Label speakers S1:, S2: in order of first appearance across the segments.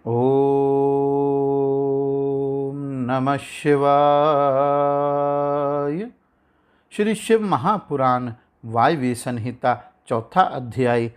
S1: ओम नमः शिवाय। श्री शिव महापुराण वायव्य संहिता चौथा अध्याय।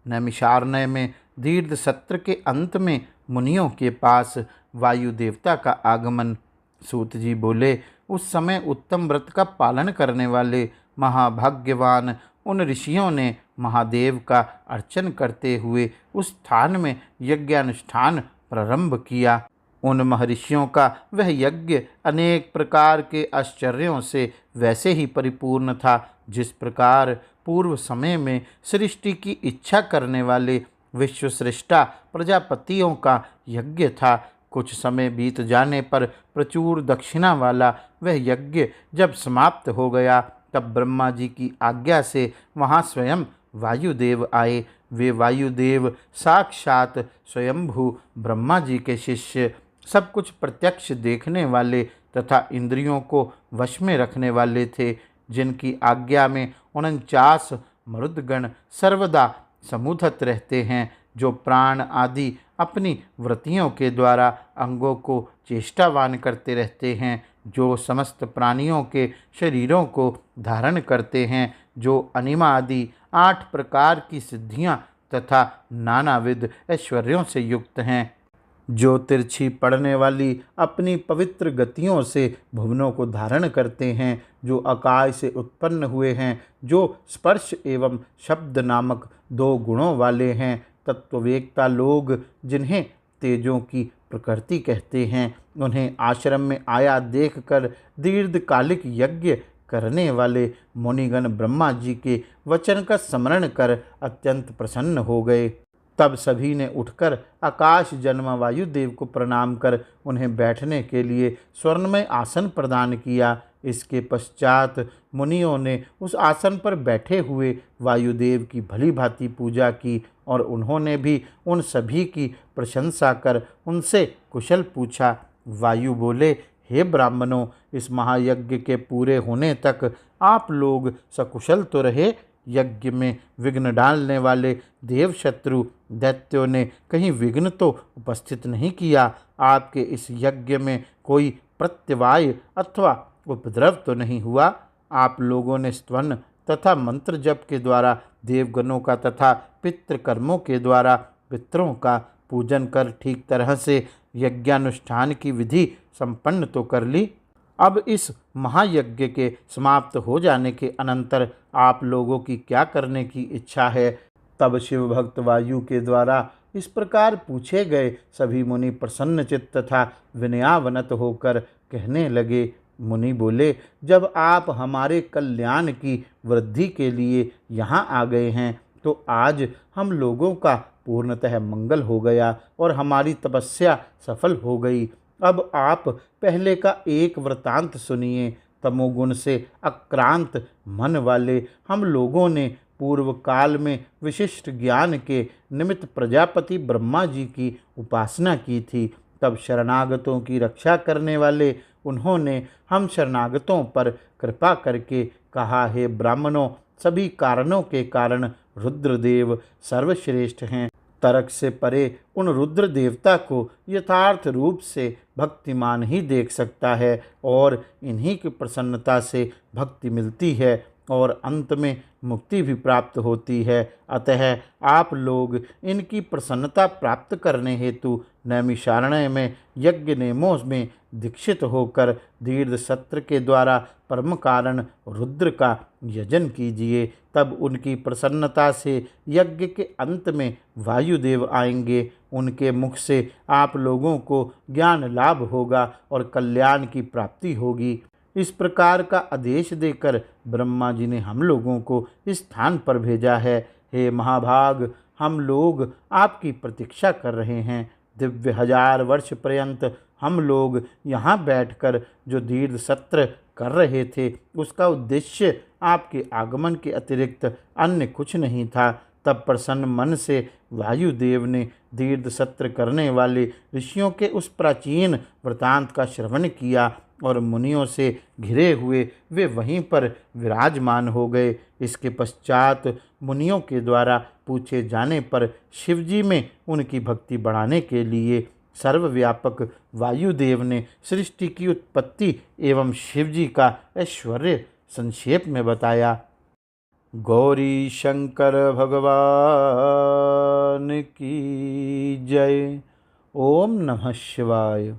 S1: नैमिषारण्य में दीर्घ सत्र के अंत में मुनियों के पास वायु देवता का आगमन। सूत जी बोले, उस समय उत्तम व्रत का पालन करने वाले महाभाग्यवान उन ऋषियों ने महादेव का अर्चन करते हुए उस स्थान में यज्ञानुष्ठान प्रारंभ किया। उन महर्षियों का वह यज्ञ अनेक प्रकार के आश्चर्यों से वैसे ही परिपूर्ण था जिस प्रकार पूर्व समय में सृष्टि की इच्छा करने वाले विश्वश्रेष्ठा प्रजापतियों का यज्ञ था। कुछ समय बीत जाने पर प्रचुर दक्षिणा वाला वह यज्ञ जब समाप्त हो गया तब ब्रह्मा जी की आज्ञा से वहाँ स्वयं वायुदेव आए। वे वायुदेव साक्षात स्वयंभू ब्रह्मा जी के शिष्य, सब कुछ प्रत्यक्ष देखने वाले तथा इंद्रियों को वश में रखने वाले थे, जिनकी आज्ञा में 49 मरुदगण सर्वदा समुद्धत रहते हैं, जो प्राण आदि अपनी वृत्तियों के द्वारा अंगों को चेष्टावान करते रहते हैं, जो समस्त प्राणियों के शरीरों को धारण करते हैं, जो अनिमा आदि 8 प्रकार की सिद्धियां तथा नानाविध ऐश्वर्यों से युक्त हैं, जो तिरछी पड़ने वाली अपनी पवित्र गतियों से भुवनों को धारण करते हैं, जो आकाश से उत्पन्न हुए हैं, जो स्पर्श एवं शब्द नामक 2 गुणों वाले हैं, तत्ववेत्ता लोग जिन्हें तेजों की प्रकृति कहते हैं, उन्हें आश्रम में आया देखकर दीर्घकालिक यज्ञ करने वाले मुनिगण ब्रह्मा जी के वचन का स्मरण कर अत्यंत प्रसन्न हो गए। तब सभी ने उठकर आकाश जन्मा वायुदेव को प्रणाम कर उन्हें बैठने के लिए स्वर्णमय आसन प्रदान किया। इसके पश्चात मुनियों ने उस आसन पर बैठे हुए वायुदेव की भली भांति पूजा की और उन्होंने भी उन सभी की प्रशंसा कर उनसे कुशल पूछा। वायु बोले, हे ब्राह्मणों, इस महायज्ञ के पूरे होने तक आप लोग सकुशल तो रहे। यज्ञ में विघ्न डालने वाले देव शत्रु दैत्यों ने कहीं विघ्न तो उपस्थित नहीं किया। आपके इस यज्ञ में कोई प्रत्यवाय अथवा उपद्रव तो नहीं हुआ। आप लोगों ने स्तवन तथा मंत्र जप के द्वारा देवगणों का तथा पितृकर्मों के द्वारा पितरों का पूजन कर ठीक तरह से यज्ञानुष्ठान की विधि संपन्न तो कर ली। अब इस महायज्ञ के समाप्त हो जाने के अनंतर आप लोगों की क्या करने की इच्छा है? तब शिव भक्त वायु के द्वारा इस प्रकार पूछे गए सभी मुनि प्रसन्नचित्त तथा विनयावनत होकर कहने लगे। मुनि बोले, जब आप हमारे कल्याण की वृद्धि के लिए यहाँ आ गए हैं तो आज हम लोगों का पूर्णतः मंगल हो गया और हमारी तपस्या सफल हो गई। अब आप पहले का एक वृतांत सुनिए। तमोगुण से आक्रांत मन वाले हम लोगों ने पूर्व काल में विशिष्ट ज्ञान के निमित्त प्रजापति ब्रह्मा जी की उपासना की थी। तब शरणागतों की रक्षा करने वाले उन्होंने हम शरणागतों पर कृपा करके कहा, हे ब्राह्मणों, सभी कारणों के कारण रुद्रदेव सर्वश्रेष्ठ हैं। तर्क से परे उन रुद्र देवता को यथार्थ रूप से भक्तिमान ही देख सकता है और इन्हीं की प्रसन्नता से भक्ति मिलती है और अंत में मुक्ति भी प्राप्त होती है। अतः आप लोग इनकी प्रसन्नता प्राप्त करने हेतु नैमिषारण्य में यज्ञ नेमों में दीक्षित होकर दीर्घ सत्र के द्वारा परम कारण रुद्र का यजन कीजिए। तब उनकी प्रसन्नता से यज्ञ के अंत में वायुदेव आएंगे। उनके मुख से आप लोगों को ज्ञान लाभ होगा और कल्याण की प्राप्ति होगी। इस प्रकार का आदेश देकर ब्रह्मा जी ने हम लोगों को इस स्थान पर भेजा है। हे महाभाग, हम लोग आपकी प्रतीक्षा कर रहे हैं। दिव्य 1000 वर्ष पर्यंत हम लोग यहाँ बैठकर जो दीर्घ सत्र कर रहे थे उसका उद्देश्य आपके आगमन के अतिरिक्त अन्य कुछ नहीं था। तब प्रसन्न मन से वायुदेव ने दीर्घ सत्र करने वाले ऋषियों के उस प्राचीन वृतांत का श्रवण किया और मुनियों से घिरे हुए वे वहीं पर विराजमान हो गए। इसके पश्चात मुनियों के द्वारा पूछे जाने पर शिवजी में उनकी भक्ति बढ़ाने के लिए सर्वव्यापक वायुदेव ने सृष्टि की उत्पत्ति एवं शिवजी का ऐश्वर्य संक्षेप में बताया। गौरी शंकर भगवान की जय। ओम नमः शिवाय।